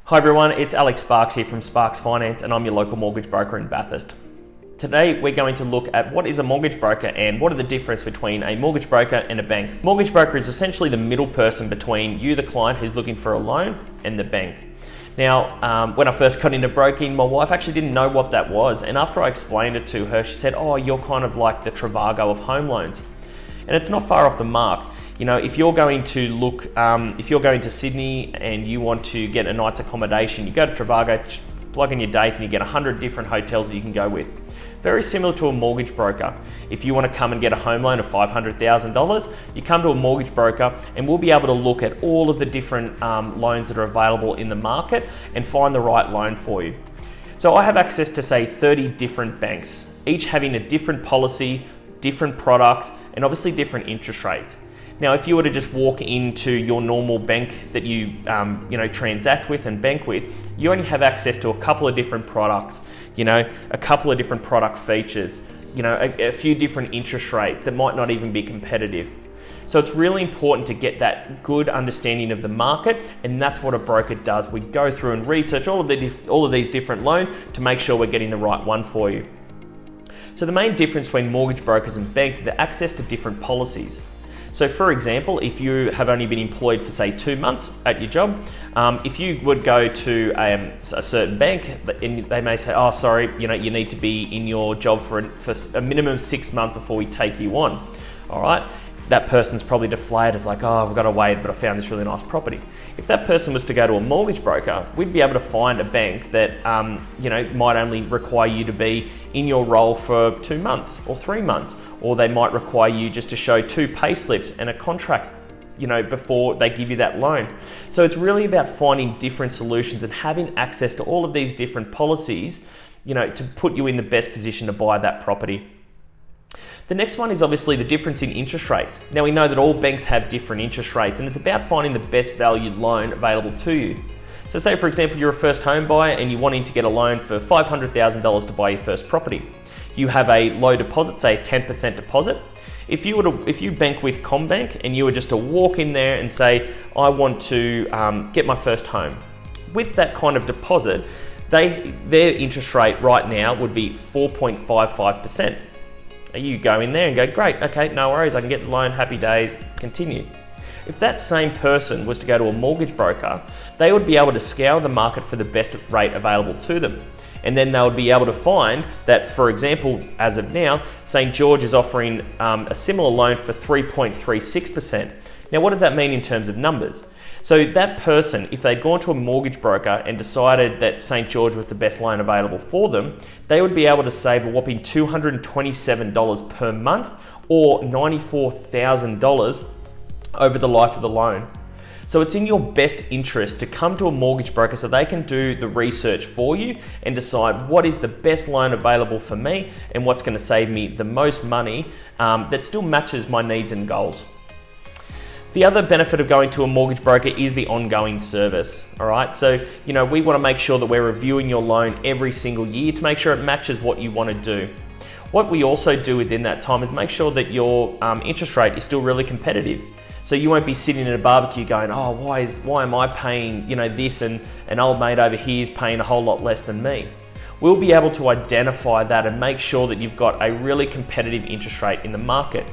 Hi everyone, it's Alex Sparks here from Sparks Finance and I'm your local mortgage broker in Bathurst. Today we're going to look at what is a mortgage broker and what are the difference between a mortgage broker and a bank. Mortgage broker is essentially the middle person between you, the client who's looking for a loan, and the bank. Now, when I first got into broking, my wife actually didn't know what that was, and after I explained it to her, she said, "Oh, you're kind of like the Trivago of home loans." And it's not far off the mark. You know, if you're going to look, if you're going to Sydney and you want to get a night's accommodation, you go to Trivago, plug in your dates, and you get 100 different hotels that you can go with. Very similar to a mortgage broker. If you want to come and get a home loan of $500,000, you come to a mortgage broker and we'll be able to look at all of the different loans that are available in the market and find the right loan for you. So I have access to, say, 30 different banks, each having a different policy, different products, and obviously different interest rates. Now, if you were to just walk into your normal bank that you transact with and bank with, you only have access to a couple of different products, a couple of different product features, a few different interest rates that might not even be competitive. So it's really important to get that good understanding of the market, and that's what a broker does. We go through and research all of these different loans to make sure we're getting the right one for you. So the main difference between mortgage brokers and banks is the access to different policies. So for example, if you have only been employed for say 2 months at your job, if you would go to a certain bank, and they may say, "Oh, sorry, you need to be in your job for a minimum of 6 months before we take you on." All right, that person's probably deflated. It's like, "Oh, I've got to wait, but I found this really nice property." If that person was to go to a mortgage broker, we'd be able to find a bank that might only require you to be in your role for 2 months or 3 months, or they might require you just to show 2 pay slips and a contract before they give you that loan. So it's really about finding different solutions and having access to all of these different policies to put you in the best position to buy that property. The next one is obviously the difference in interest rates. Now we know that all banks have different interest rates, and it's about finding the best valued loan available to you. So say for example, you're a first home buyer and you're wanting to get a loan for $500,000 to buy your first property. You have a low deposit, say a 10% deposit. If you bank with CommBank and you were just to walk in there and say, "I want to get my first home," with that kind of deposit, their interest rate right now would be 4.55%. You go in there and go, "Great, okay, no worries, I can get the loan, happy days, continue." If that same person was to go to a mortgage broker, they would be able to scour the market for the best rate available to them. And then they would be able to find that, for example, as of now, St. George is offering a similar loan for 3.36%. Now, what does that mean in terms of numbers? So that person, if they'd gone to a mortgage broker and decided that St. George was the best loan available for them, they would be able to save a whopping $227 per month or $94,000 over the life of the loan. So it's in your best interest to come to a mortgage broker so they can do the research for you and decide what is the best loan available for me and what's going to save me the most money that still matches my needs and goals. The other benefit of going to a mortgage broker is the ongoing service, all right? So, we want to make sure that we're reviewing your loan every single year to make sure it matches what you want to do. What we also do within that time is make sure that your interest rate is still really competitive. So you won't be sitting at a barbecue going, "Oh, why am I paying, this and an old mate over here is paying a whole lot less than me?" We'll be able to identify that and make sure that you've got a really competitive interest rate in the market.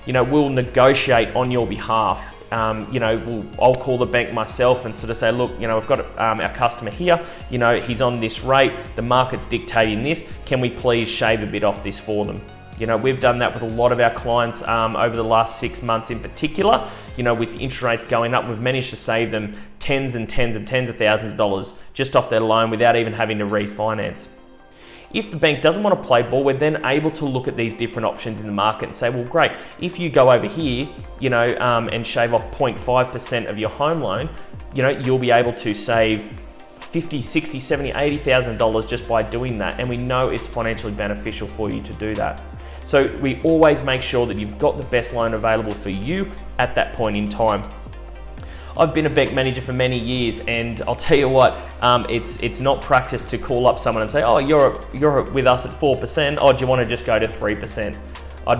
We'll negotiate on your behalf. I'll call the bank myself and sort of say, "Look, we've got our customer here, he's on this rate, the market's dictating this, can we please shave a bit off this for them?" We've done that with a lot of our clients over the last 6 months in particular. With the interest rates going up, we've managed to save them tens and tens of thousands of dollars just off their loan without even having to refinance. If the bank doesn't want to play ball, we're then able to look at these different options in the market and say, "Well, great, if you go over here, and shave off 0.5% of your home loan, you'll be able to save $50,000, $60,000, $70,000, $80,000 just by doing that." And we know it's financially beneficial for you to do that. So we always make sure that you've got the best loan available for you at that point in time. I've been a bank manager for many years, and I'll tell you what, it's not practice to call up someone and say, "Oh, you're with us at 4%. Oh, do you want to just go to 3%? I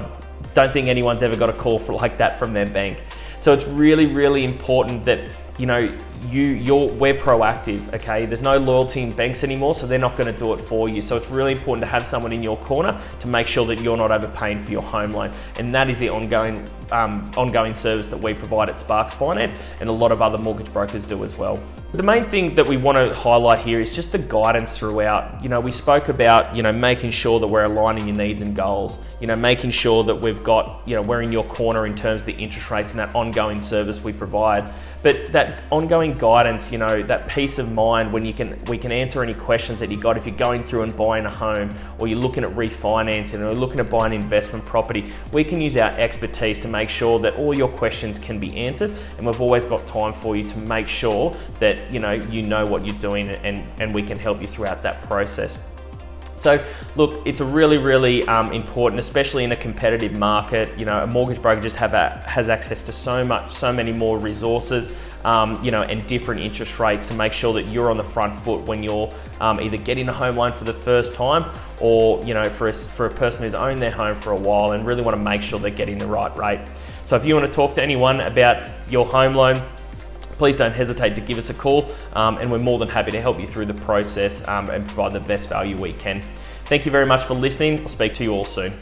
don't think anyone's ever got a call like that from their bank. So it's really, really important that we're proactive, okay? There's no loyalty in banks anymore, so they're not going to do it for you. So it's really important to have someone in your corner to make sure that you're not overpaying for your home loan. And that is the ongoing service that we provide at Sparks Finance, and a lot of other mortgage brokers do as well. The main thing that we want to highlight here is just the guidance throughout. We spoke about, making sure that we're aligning your needs and goals, making sure that we've got, we're in your corner in terms of the interest rates and that ongoing service we provide. But that ongoing guidance, that peace of mind when we can answer any questions that you got if you're going through and buying a home, or you're looking at refinancing, or looking at buying investment property, we can use our expertise to make sure that all your questions can be answered, and we've always got time for you to make sure that you know what you're doing, and we can help you throughout that process. So look, it's a really important, especially in a competitive market. A mortgage broker just has access to so many more resources, and different interest rates to make sure that you're on the front foot when you're either getting a home loan for the first time, or for a person who's owned their home for a while and really want to make sure they're getting the right rate. So if you want to talk to anyone about your home loan, please don't hesitate to give us a call, and we're more than happy to help you through the process and provide the best value we can. Thank you very much for listening. I'll speak to you all soon.